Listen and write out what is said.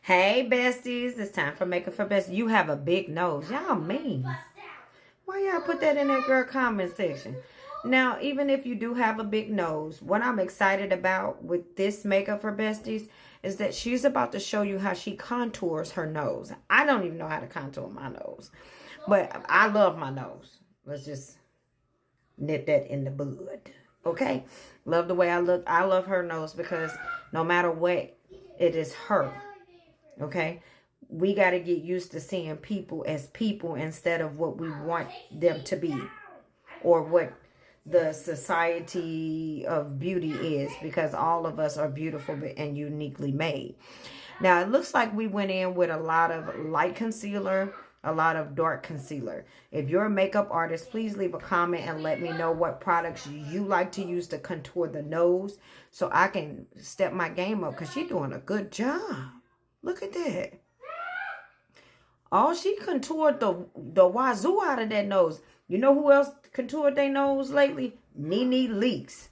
Hey, besties. It's time for Makeup for Best. You have a big nose. Y'all mean. Why y'all put that in that girl comment section? Now, even if you do have a big nose, what I'm excited about with this Makeup for Besties is that she's about to show you how she contours her nose. I don't even know how to contour my nose, but I love my nose. Let's just nip that in the bud. Okay? Love the way I look. I love her nose because no matter what, it is her. Okay? We got to get used to seeing people as people instead of what we want them to be or what the society of beauty is, because all of us are beautiful and uniquely made. Now, it looks like we went in with a lot of light concealer, a lot of dark concealer. If you're a makeup artist, please leave a comment and let me know what products you like to use to contour the nose so I can step my game up, because she's doing a good job. Look at that. Oh, she contoured the wazoo out of that nose. You know who else contoured their nose lately? Nene Leakes.